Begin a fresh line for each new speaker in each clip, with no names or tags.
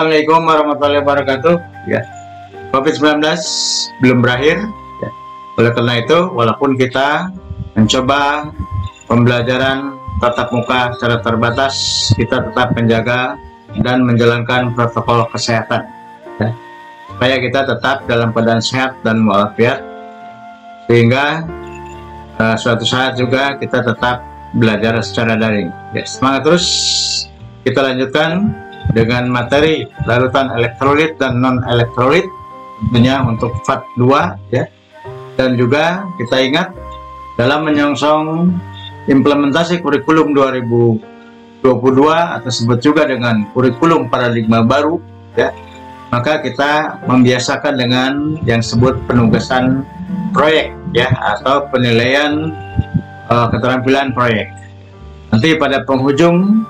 Assalamualaikum warahmatullahi wabarakatuh. Ya, COVID-19 belum berakhir. Ya. Oleh karena itu, walaupun kita mencoba pembelajaran tatap muka secara terbatas, kita tetap menjaga dan menjalankan protokol kesehatan. Ya. Supaya kita tetap dalam keadaan sehat dan walafiat, sehingga suatu saat juga kita tetap belajar secara daring. Ya, semangat terus. Kita lanjutkan dengan materi larutan elektrolit dan non elektrolit, tentunya untuk FAT 2 ya. Dan juga kita ingat dalam menyongsong implementasi kurikulum 2022 atau disebut juga dengan kurikulum paradigma baru ya, maka kita membiasakan dengan yang disebut penugasan proyek ya, atau penilaian keterampilan proyek. Nanti pada penghujung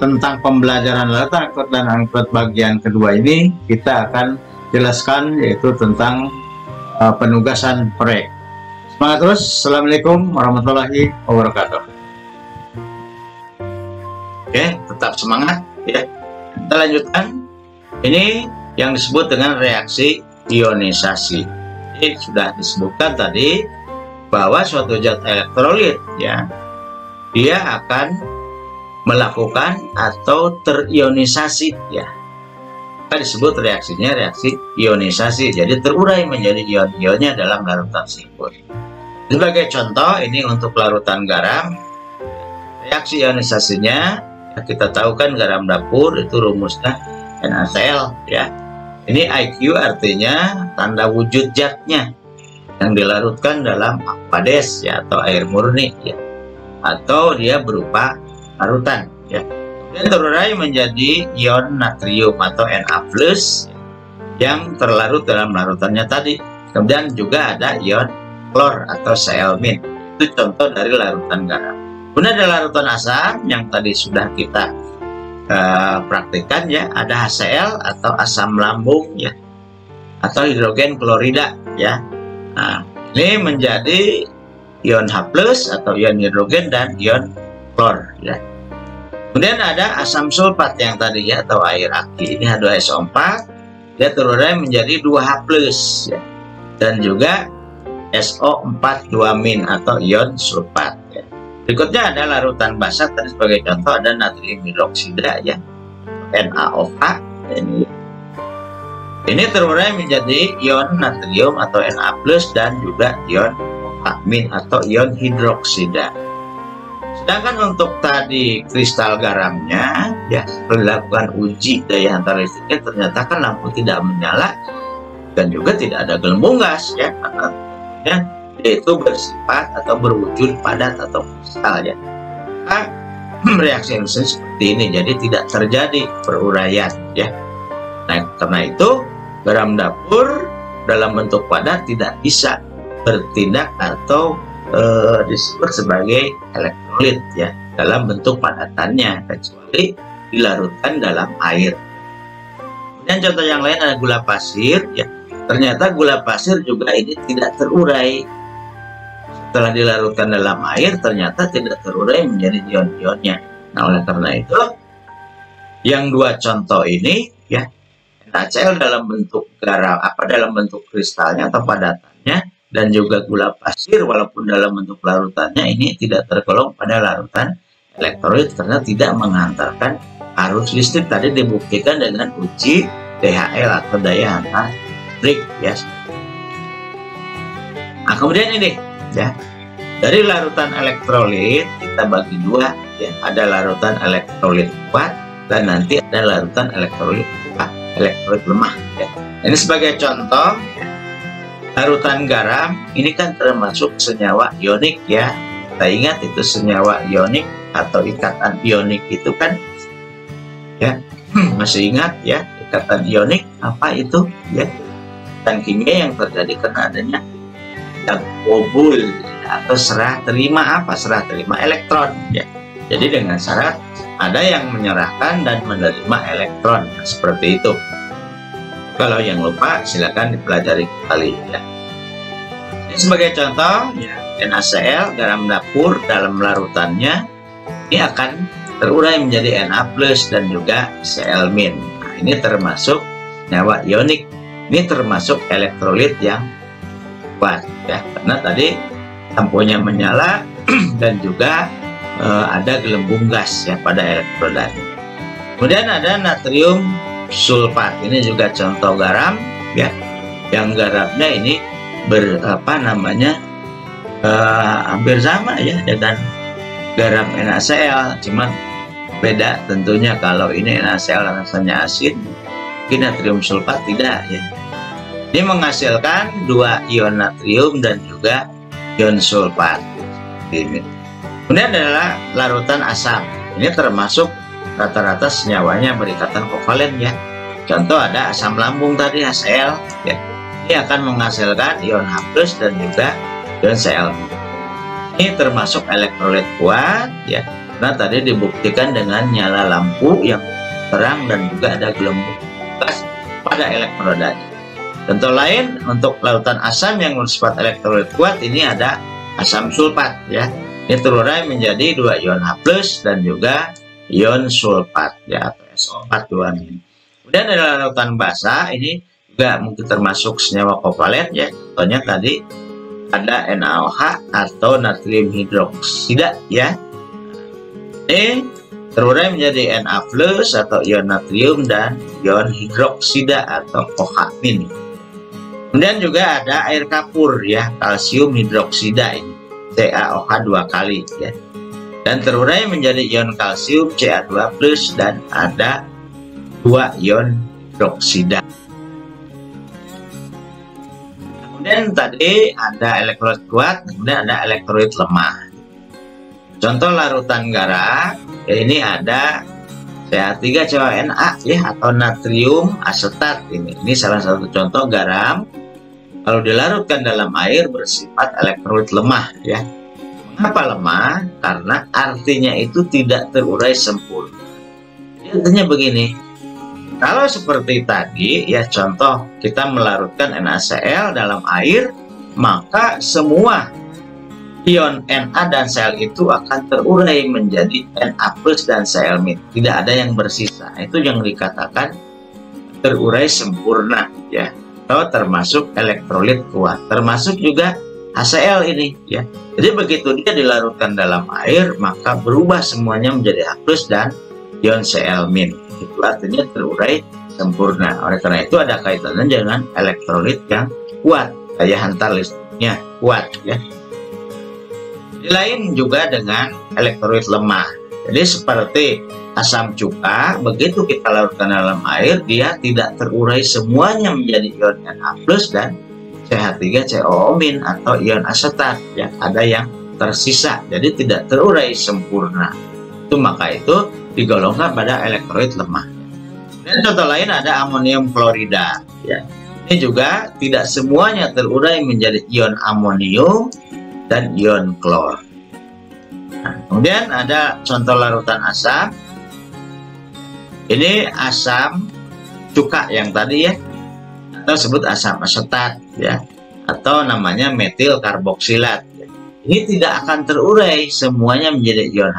tentang pembelajaran larutan elektrolit dan elektrolit bagian kedua ini kita akan jelaskan, yaitu tentang penugasan proyek. Semangat terus. Assalamualaikum warahmatullahi wabarakatuh. Oke, tetap semangat ya. Kita lanjutkan. Ini yang disebut dengan reaksi ionisasi. Ini sudah disebutkan tadi bahwa suatu zat elektrolit ya, dia akan melakukan atau terionisasi ya, maka disebut reaksinya reaksi ionisasi. Jadi terurai menjadi ion-ionnya dalam larutan tersebut. Sebagai contoh, ini untuk larutan garam, reaksi ionisasinya ya, kita tahu kan garam dapur itu rumusnya NaCl ya. Ini IQ artinya tanda wujud zatnya yang dilarutkan dalam aqueous ya, atau air murni ya, atau dia berupa larutan ya. Kemudian terurai menjadi ion natrium atau Na+ yang terlarut dalam larutannya tadi. Kemudian juga ada ion klor atau Cl-. Itu contoh dari larutan garam. Kemudian ada larutan asam yang tadi sudah kita praktikkan ya, ada HCl atau asam lambung ya, atau hidrogen klorida ya. Nah, ini menjadi ion H+ atau ion hidrogen dan ion klor ya. Kemudian ada asam sulfat yang tadi ya, atau air aki, ini H2SO4, dia terurai menjadi 2H+ ya, dan juga SO4 2- atau ion sulfat ya. Berikutnya ada larutan basa, tadi sebagai contoh ada natrium hidroksida ya, NaOH. Ini terurai menjadi ion natrium atau Na+ dan juga ion OH- atau ion hidroksida. Sedangkan untuk tadi kristal garamnya ya, dilakukan uji daya hantar listriknya, ternyata kan lampu tidak menyala dan juga tidak ada gelembung gas ya, karena tentunya yaitu bersifat atau berwujud padat atau kristal ya. Nah, reaksi seperti ini jadi tidak terjadi peruraian ya. Nah, karena itu garam dapur dalam bentuk padat tidak bisa bertindak atau disebut sebagai elektrolit ya, dalam bentuk padatannya, kecuali dilarutkan dalam air. Dan contoh yang lain ada gula pasir ya. Ternyata gula pasir juga ini tidak terurai. Setelah dilarutkan dalam air, ternyata tidak terurai menjadi ion-ionnya. Nah, oleh karena itu yang dua contoh ini ya, NaCl dalam bentuk garam dalam bentuk kristalnya atau padatannya, dan juga gula pasir walaupun dalam bentuk larutannya ini tidak tergolong pada larutan elektrolit karena tidak menghantarkan arus listrik. Tadi dibuktikan dengan uji DHL atau daya hantar listrik ya. Nah, kemudian ini ya, dari larutan elektrolit kita bagi dua ya, ada larutan elektrolit kuat dan nanti ada larutan elektrolit lemah ya. Ini sebagai contoh ya, larutan garam ini kan termasuk senyawa ionik ya. Kita ingat itu senyawa ionik atau ikatan ionik itu kan ya, masih ingat ya ikatan ionik apa itu ya, dan kimia yang terjadi karena adanya gabobul atau serah terima elektron ya. Jadi dengan syarat ada yang menyerahkan dan menerima elektron, nah, seperti itu. Kalau yang lupa silakan dipelajari kembali ya. Ini sebagai contoh ya, NaCl garam dapur dalam larutannya ini akan terurai menjadi Na+ dan juga Cl-. Nah, ini termasuk senyawa ionik. Ini termasuk elektrolit yang kuat ya, karena tadi lampunya menyala dan juga ada gelembung gas ya pada elektrodanya. Kemudian ada natrium sulfat. Ini juga contoh garam ya, yang garamnya ini hampir sama ya dengan garam NaCl, cuman beda tentunya. Kalau ini NaCl rasanya asin, mungkin natrium sulfat tidak ya. Ini menghasilkan 2 ion natrium dan juga ion sulfat. Ini. Kemudian adalah larutan asam. Ini termasuk rata-rata senyawanya berikatan kovalen ya. Contoh ada asam lambung tadi HCl ya. Ini akan menghasilkan ion H+ dan juga ion Cl. Ini termasuk elektrolit kuat ya. Karena tadi dibuktikan dengan nyala lampu yang terang dan juga ada gelembung gas pada elektrodanya. Contoh lain untuk larutan asam yang bersifat elektrolit kuat, ini ada asam sulfat ya. Ini terurai menjadi 2 ion H+ dan juga ion sulfat ya, atau SO4 2-. Kemudian ada larutan basa, ini juga mungkin termasuk senyawa kovalen ya. Contohnya tadi ada NaOH atau natrium hidroksida ya. Ini terurai menjadi Na+ atau ion natrium dan ion hidroksida atau OH-. Kemudian juga ada air kapur ya, kalsium hidroksida ini, CaOH 2 kali ya. Dan terurai menjadi ion kalsium Ca2+ dan ada 2 ion hidroksida. Kemudian tadi ada elektrolit kuat, kemudian ada elektrolit lemah. Contoh larutan garam, ya ini ada CH3CONa ya, atau natrium asetat ini. Ini salah satu contoh garam kalau dilarutkan dalam air bersifat elektrolit lemah ya. Mengapa lemah? Karena artinya itu tidak terurai sempurna. Artinya begini, kalau seperti tadi ya, contoh kita melarutkan NaCl dalam air, maka semua ion Na dan Cl itu akan terurai menjadi Na+ dan Cl-. Tidak ada yang bersisa. Itu yang dikatakan terurai sempurna ya, atau termasuk elektrolit kuat, termasuk juga HCl ini ya. Jadi begitu dia dilarutkan dalam air, maka berubah semuanya menjadi H+ dan ion Cl-. Itu artinya terurai sempurna. Oleh karena itu ada kaitannya dengan elektrolit yang kuat, daya hantar listriknya kuat ya. Lain juga dengan elektrolit lemah. Jadi seperti asam cuka, begitu kita larutkan dalam air, dia tidak terurai semuanya menjadi ion Na+ dan CH3COO- atau ion asetat ya. Ada yang tersisa, jadi tidak terurai sempurna. Maka itu digolongkan pada elektrolit lemah. Dan contoh lain ada amonium klorida ya. Ini juga tidak semuanya terurai menjadi ion amonium dan ion klor. Nah, kemudian ada contoh larutan asam. Ini asam cuka yang tadi ya, atau sebut asam asetat ya, atau namanya metil karboksilat ya. Ini tidak akan terurai semuanya menjadi ion H+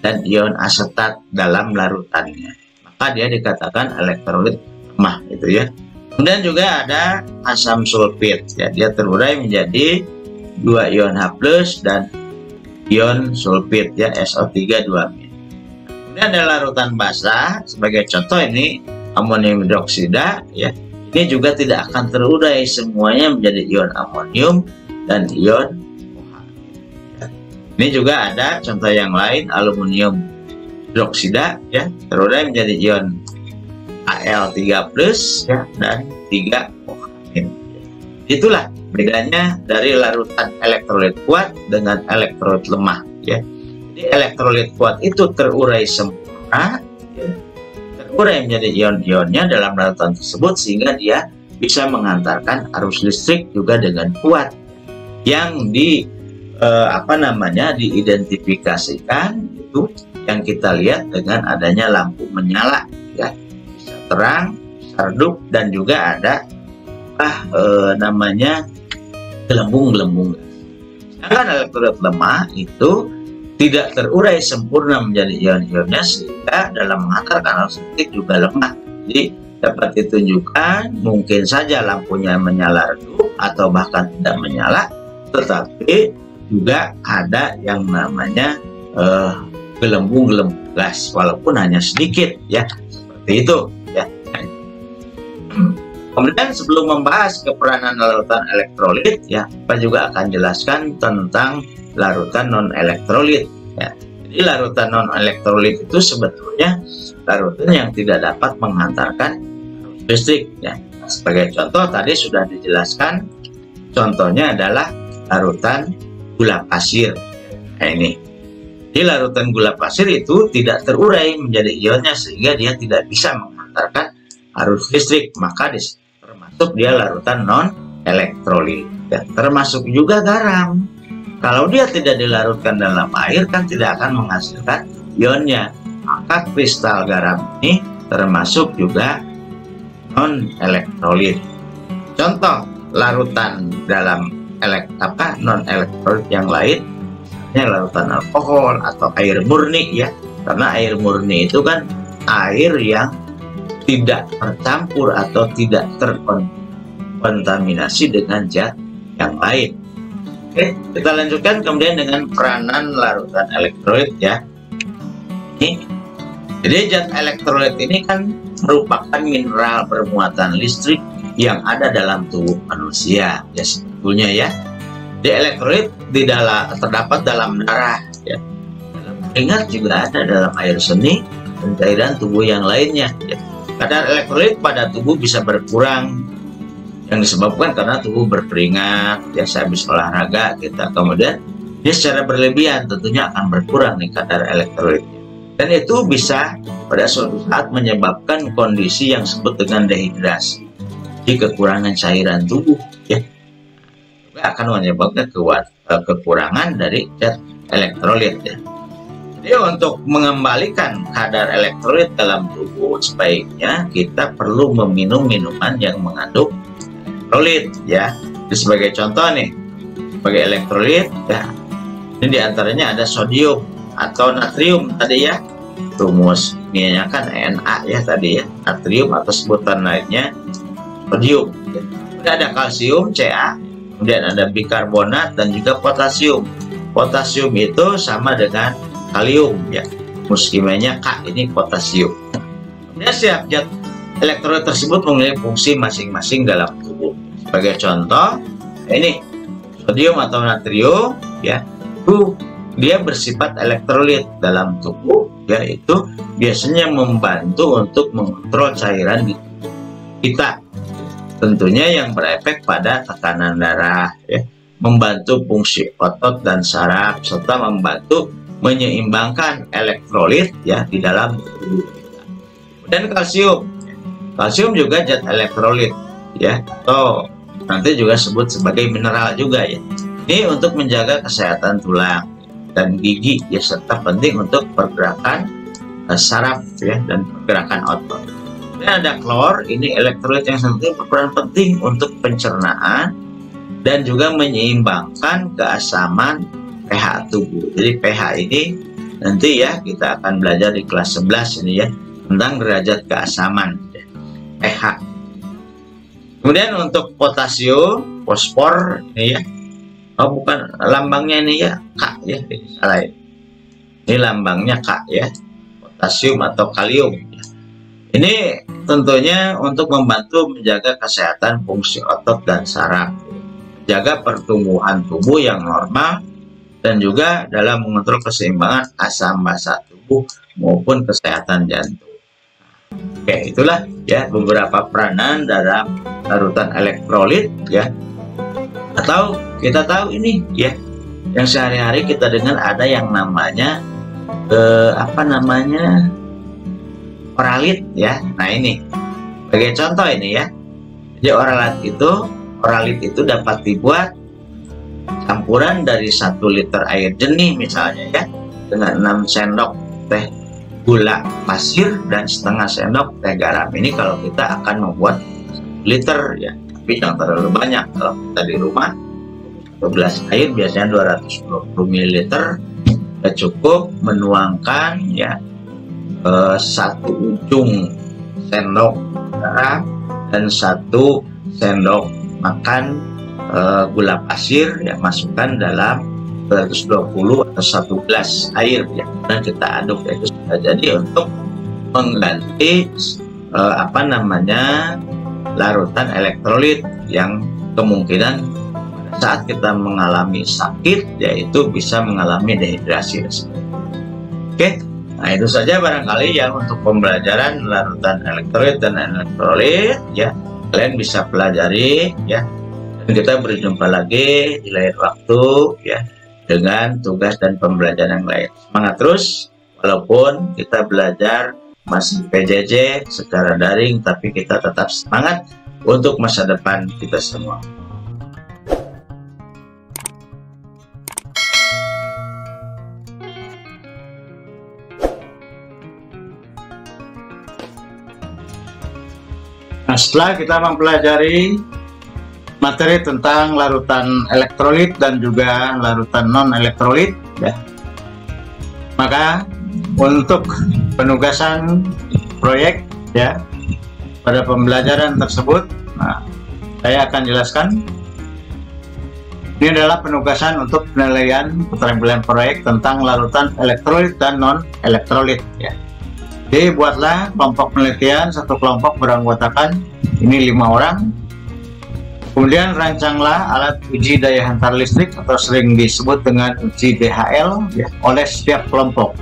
dan ion asetat dalam larutannya, maka dia dikatakan elektrolit lemah itu ya. Kemudian juga ada asam sulfit ya, dia terurai menjadi 2 ion H+ dan ion sulfit ya, SO3 2-. Kemudian ada larutan basah, sebagai contoh ini amonium hidroksida ya. Ini juga tidak akan terurai semuanya menjadi ion amonium dan ion OH. Ini juga ada contoh yang lain, aluminium hidroksida ya, terurai menjadi ion Al3+ ya, dan 3 OH. Itulah bedanya dari larutan elektrolit kuat dengan elektrolit lemah ya. Jadi elektrolit kuat itu terurai sempurna ya, terurai menjadi ion-ionnya dalam larutan tersebut, sehingga dia bisa mengantarkan arus listrik juga dengan kuat, yang diidentifikasikan itu yang kita lihat dengan adanya lampu menyala ya, bisa terang, bisa redup, dan juga ada gelembung-gelembung. Sedangkan elektrolit lemah itu tidak terurai sempurna menjadi ion-ionnya, sehingga dalam menghantarkan arus listrik juga lemah. Jadi dapat ditunjukkan mungkin saja lampunya menyala redup atau bahkan tidak menyala, tetapi juga ada yang namanya gelembung-gelembung gas walaupun hanya sedikit, ya, seperti itu, ya. Kemudian sebelum membahas keperanan larutan elektrolit, ya, kita juga akan jelaskan tentang larutan non elektrolit, ya. Jadi larutan non elektrolit itu sebetulnya larutan yang tidak dapat menghantarkan arus listrik, ya. Sebagai contoh tadi sudah dijelaskan, contohnya adalah larutan gula pasir. Nah, ini. Di larutan gula pasir itu tidak terurai menjadi ionnya, sehingga dia tidak bisa menghantarkan arus listrik, maka termasuk dia larutan non elektrolit, ya. Termasuk juga garam. Kalau dia tidak dilarutkan dalam air kan tidak akan menghasilkan ionnya, maka kristal garam ini termasuk juga non elektrolit. Contoh larutan dalam non elektrolit yang lain, misalnya larutan alkohol atau air murni, ya, karena air murni itu kan air yang tidak tercampur atau tidak terkontaminasi dengan zat yang lain. Oke, kita lanjutkan kemudian dengan peranan larutan elektrolit, ya. Jadi zat elektrolit ini kan merupakan mineral bermuatan listrik yang ada dalam tubuh manusia, ya, sebetulnya, ya. Di elektrolit terdapat dalam darah, ya. Dalam keringat juga ada, dalam air seni dan cairan tubuh yang lainnya, ya. Kadar elektrolit pada tubuh bisa berkurang yang disebabkan karena tubuh berkeringat, ya, sehabis olahraga kita. Kemudian dia secara berlebihan tentunya akan berkurang nih kadar elektrolitnya. Dan itu bisa pada suatu saat menyebabkan kondisi yang disebut dengan dehidrasi, di kekurangan cairan tubuh, ya. Akan menyebabkan kekurangan dari zat elektrolit, ya. Jadi untuk mengembalikan kadar elektrolit dalam tubuh, sebaiknya kita perlu meminum minuman yang mengandung elektrolit, ya. Jadi sebagai contoh nih, sebagai elektrolit, ya, ini diantaranya ada sodium atau natrium tadi, ya. Rumus ininya kan Na, ya, tadi, ya, natrium atau sebutan lainnya sodium, ya. Kemudian ada kalsium Ca, kemudian ada bikarbonat dan juga potasium. Potasium itu sama dengan kalium, ya. Rumus kimianya K, ini potasium. Kemudian setiap zat elektrolit tersebut memiliki fungsi masing-masing dalam tubuh. Sebagai contoh, ini sodium atau natrium, ya, itu dia bersifat elektrolit dalam tubuh, yaitu biasanya membantu untuk mengontrol cairan di tubuh kita. Tentunya yang berefek pada tekanan darah, ya, membantu fungsi otot dan saraf, serta membantu menyeimbangkan elektrolit, ya, di dalam tubuh kita. Dan kalsium juga zat elektrolit, ya, atau nanti juga sebut sebagai mineral juga, ya. Ini untuk menjaga kesehatan tulang dan gigi, ya, serta penting untuk pergerakan saraf, ya, dan pergerakan otot. Dan ada klor, ini elektrolit yang sebetulnya berperan penting untuk pencernaan dan juga menyeimbangkan keasaman pH tubuh. Jadi pH ini nanti, ya, kita akan belajar di kelas 11 ini, ya, tentang derajat keasaman, ya, pH. Kemudian untuk potasium, fosfor, ini, ya, oh bukan lambangnya ini, ya, K, ya, ini salah, ya. Ini lambangnya K, ya, potasium atau kalium, ya. Ini tentunya untuk membantu menjaga kesehatan fungsi otot dan saraf, jaga pertumbuhan tubuh yang normal, dan juga dalam mengontrol keseimbangan asam basa tubuh maupun kesehatan jantung. Oke, itulah, ya, beberapa peranan dalam larutan elektrolit, ya. Atau kita tahu ini, ya, yang sehari-hari kita dengar ada yang namanya oralit, ya. Nah, ini sebagai contoh ini, ya. Jadi oralit itu dapat dibuat campuran dari 1 liter air jernih misalnya, ya, dengan 6 sendok teh gula pasir dan setengah sendok teh garam. Ini kalau kita akan membuat 1 liter, ya, tapi jangan terlalu banyak. Kalau kita di rumah 12 air biasanya 220 ml, sudah cukup menuangkan ya satu ujung sendok garam dan 1 sendok makan gula pasir yang masukkan dalam 220 atau 1 gelas air ya, dan kita aduk ya. Itu sudah jadi untuk mengganti larutan elektrolit yang kemungkinan pada saat kita mengalami sakit yaitu bisa mengalami dehidrasi. Oke, nah itu saja barangkali ya untuk pembelajaran larutan elektrolit dan elektrolit ya, kalian bisa pelajari ya, dan kita berjumpa lagi di lain waktu ya dengan tugas dan pembelajaran yang lain. Semangat terus, walaupun kita belajar masih PJJ secara daring, tapi kita tetap semangat untuk masa depan kita semua. Nah, setelah kita mempelajari materi tentang larutan elektrolit dan juga larutan non elektrolit ya, maka untuk penugasan proyek ya pada pembelajaran tersebut, nah, saya akan jelaskan. Ini adalah penugasan untuk penilaian keterampilan proyek tentang larutan elektrolit dan non elektrolit ya. Jadi buatlah kelompok penelitian, satu kelompok beranggotakan ini 5 orang. Kemudian rancanglah alat uji daya hantar listrik atau sering disebut dengan uji DHL ya, oleh setiap kelompok.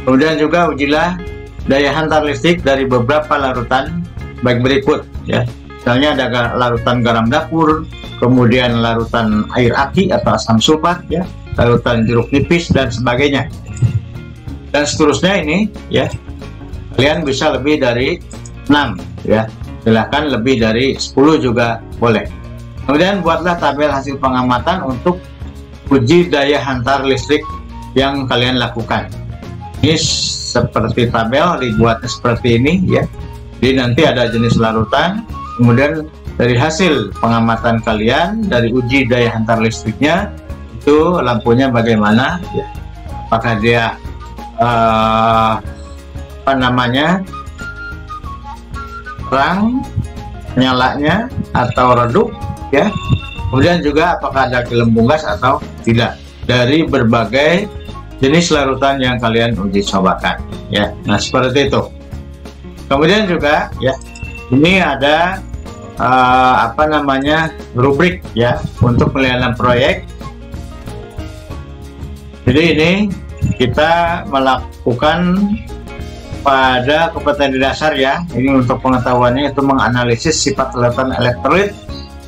Kemudian juga ujilah daya hantar listrik dari beberapa larutan baik berikut ya. Misalnya ada larutan garam dapur, kemudian larutan air aki atau asam sulfat ya, larutan jeruk nipis dan sebagainya. Dan seterusnya ini ya. Kalian bisa lebih dari 6 ya. Silahkan lebih dari 10 juga boleh. Kemudian buatlah tabel hasil pengamatan untuk uji daya hantar listrik yang kalian lakukan. Ini seperti tabel, dibuatnya seperti ini ya. Jadi nanti ada jenis larutan, kemudian dari hasil pengamatan kalian dari uji daya hantar listriknya itu lampunya bagaimana ya. Apakah dia terang nyalanya atau redup ya. Kemudian juga apakah ada gelembung gas atau tidak dari berbagai jenis larutan yang kalian uji cobakan ya. Nah seperti itu. Kemudian juga ya, ini ada rubrik ya untuk penilaian proyek. Jadi ini kita melakukan pada kompetensi dasar ya. Ini untuk pengetahuannya itu menganalisis sifat larutan elektrolit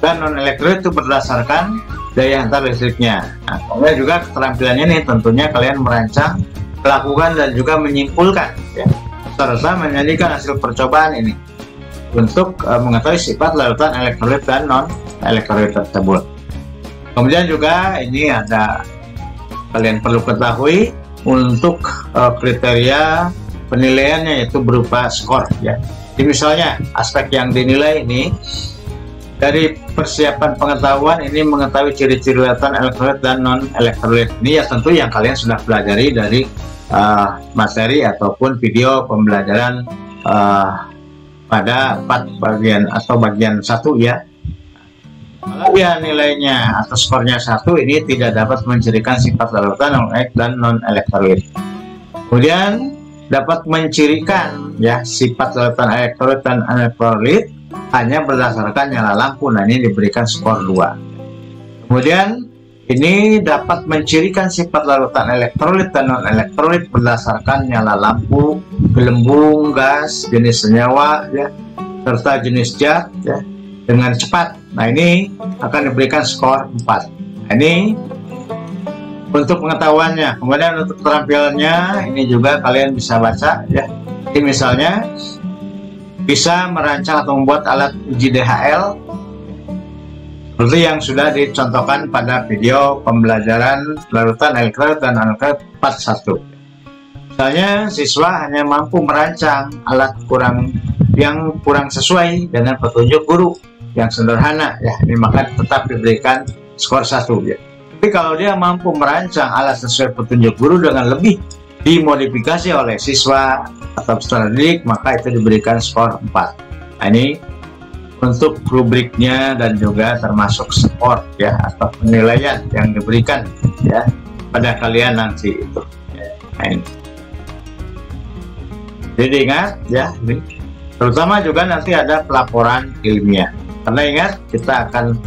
dan non elektrolit itu berdasarkan daya hantar listriknya. Nah, kemudian juga keterampilannya nih tentunya kalian merancang, melakukan dan juga menyimpulkan ya, serta menyajikan hasil percobaan ini untuk mengetahui sifat larutan elektrolit dan non elektrolit tersebut. Kemudian juga ini ada kalian perlu ketahui untuk kriteria penilaiannya, yaitu berupa skor ya. Jadi misalnya aspek yang dinilai ini dari persiapan pengetahuan ini mengetahui ciri-ciri larutan elektrolit dan non elektrolit. Ini ya tentu yang kalian sudah pelajari dari materi ataupun video pembelajaran pada 4 bagian atau bagian 1 ya. Kalau ya nilainya atau skornya 1, ini tidak dapat mencirikan sifat larutan dan non elektrolit. Kemudian dapat mencirikan ya sifat larutan elektrolit dan elektrolit hanya berdasarkan nyala lampu. Nah ini diberikan skor 2. Kemudian ini dapat mencirikan sifat larutan elektrolit dan non elektrolit berdasarkan nyala lampu, gelembung gas, jenis senyawa ya, serta jenis zat ya, dengan cepat. Nah ini akan diberikan skor 4. Nah, ini untuk pengetahuannya. Kemudian untuk keterampilannya ini juga kalian bisa baca ya. Jadi misalnya bisa merancang atau membuat alat uji DHL seperti yang sudah dicontohkan pada video pembelajaran larutan elektrolit dan non-elektrolit part 1. Misalnya siswa hanya mampu merancang alat yang kurang sesuai dengan petunjuk guru yang sederhana ya, ini maka tetap diberikan skor 1 ya. Tapi kalau dia mampu merancang alat sesuai petunjuk guru dengan lebih dimodifikasi oleh siswa atau peserta didik, maka itu diberikan skor 4. Nah, ini untuk rubriknya dan juga termasuk skor ya, atau penilaian yang diberikan ya pada kalian nanti itu. Nah, ini. Jadi ingat ya, ini. Terutama juga nanti ada pelaporan ilmiah. Karena ingat kita akan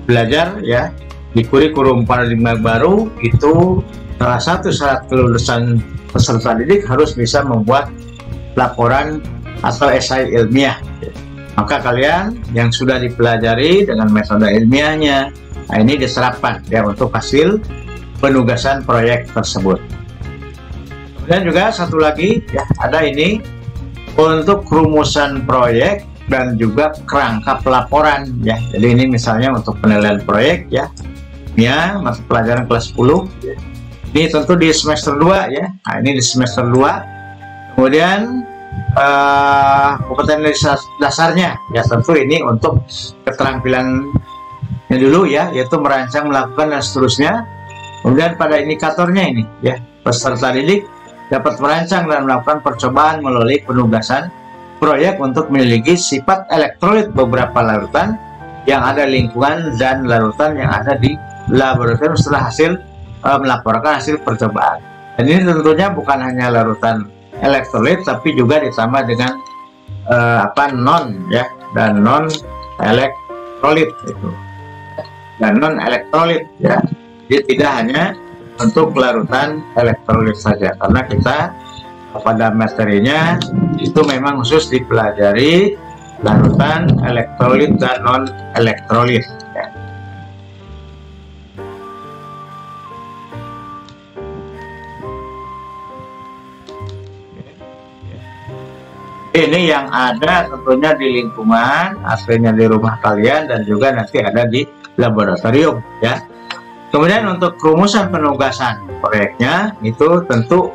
belajar ya di kurikulum paradigma baru itu salah satu syarat kelulusan peserta didik harus bisa membuat laporan atau esai ilmiah. Maka kalian yang sudah dipelajari dengan metode ilmiahnya, nah ini diserapkan ya untuk hasil penugasan proyek tersebut. Kemudian juga satu lagi ya, ada ini untuk rumusan proyek dan juga kerangka pelaporan ya. Jadi ini misalnya untuk penilaian proyek ya, mata pelajaran kelas 10 ya. Ini tentu di semester 2 ya. Nah, ini di semester 2. Kemudian kompetensi dasarnya ya, tentu ini untuk keterampilannya dulu ya, yaitu merancang, melakukan dan seterusnya. Kemudian pada indikatornya ini ya, peserta didik dapat merancang dan melakukan percobaan melalui penugasan proyek untuk memiliki sifat elektrolit beberapa larutan yang ada di lingkungan dan larutan yang ada di laboratorium setelah hasil melaporkan hasil percobaan. Dan ini tentunya bukan hanya larutan elektrolit, tapi juga ditambah dengan non ya, dan non elektrolit itu, dan non elektrolit ya. Jadi tidak hanya untuk larutan elektrolit saja, karena kita pada materinya itu memang khusus dipelajari larutan elektrolit dan non elektrolit ya. Ini yang ada tentunya di lingkungan, aslinya di rumah kalian dan juga nanti ada di laboratorium ya. Kemudian untuk rumusan penugasan proyeknya itu tentu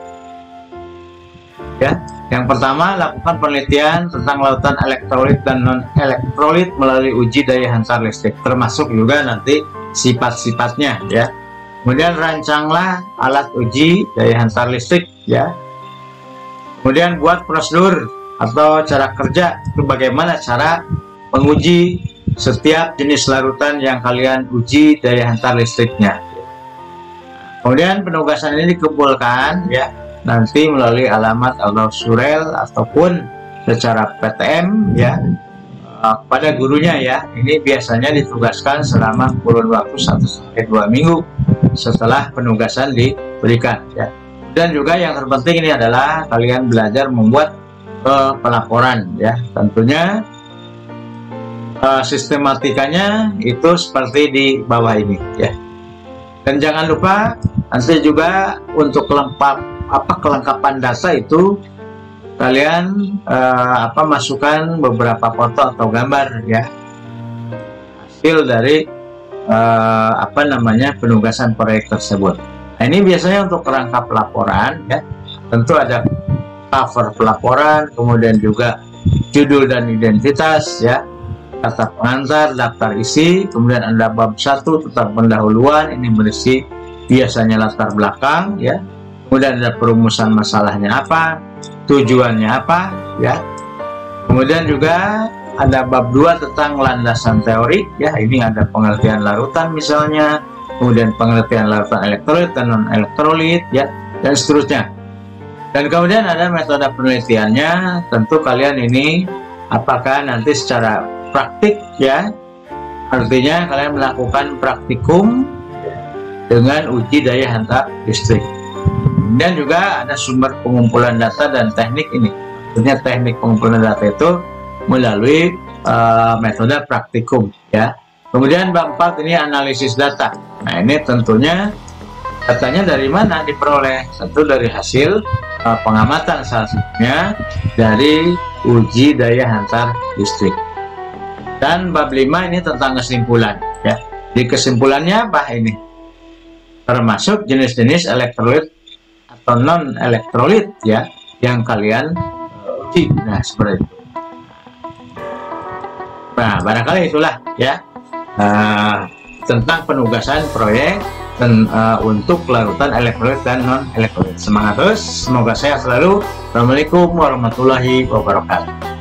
ya, yang pertama lakukan penelitian tentang lautan elektrolit dan non elektrolit melalui uji daya hantar listrik, termasuk juga nanti sifat-sifatnya ya. Kemudian rancanglah alat uji daya hantar listrik ya. Kemudian buat prosedur atau cara kerja, itu bagaimana cara menguji setiap jenis larutan yang kalian uji daya hantar listriknya. Kemudian penugasan ini dikumpulkan ya nanti melalui alamat atau surel ataupun secara PTM ya pada gurunya ya. Ini biasanya ditugaskan selama kurun waktu 1-2 minggu setelah penugasan diberikan ya. Dan juga yang terpenting ini adalah kalian belajar membuat pelaporan ya. Tentunya sistematikanya itu seperti di bawah ini ya. Dan jangan lupa nanti juga untuk kelengkapan data itu kalian masukkan beberapa foto atau gambar ya, hasil dari penugasan proyek tersebut. Nah, ini biasanya untuk kerangka pelaporan ya, tentu ada cover pelaporan, kemudian juga judul dan identitas ya, kata pengantar, daftar isi, kemudian ada bab 1 tentang pendahuluan, ini berisi biasanya latar belakang ya, kemudian ada perumusan masalahnya apa, tujuannya apa ya, kemudian juga ada bab 2 tentang landasan teori ya, ini ada pengertian larutan misalnya, kemudian pengertian larutan elektrolit dan non elektrolit ya, dan seterusnya. Dan kemudian ada metode penelitiannya, tentu kalian ini apakah nanti secara praktik ya, artinya kalian melakukan praktikum dengan uji daya hantar listrik. Dan juga ada sumber pengumpulan data dan teknik ini. Artinya teknik pengumpulan data itu melalui metode praktikum ya. Kemudian bab 4 ini analisis data. Nah, ini tentunya datanya dari mana diperoleh? Tentu dari hasil pengamatan, salah satunya dari uji daya hantar listrik. Dan bab 5 ini tentang kesimpulan ya. Di kesimpulannya apa ini? Termasuk jenis-jenis elektrolit atau non elektrolit ya yang kalian uji. Nah, seperti itu. Nah, barangkali itulah ya tentang penugasan proyek dan untuk larutan elektrolit dan non elektrolit. Semangat terus, semoga sehat selalu. Assalamualaikum warahmatullahi wabarakatuh.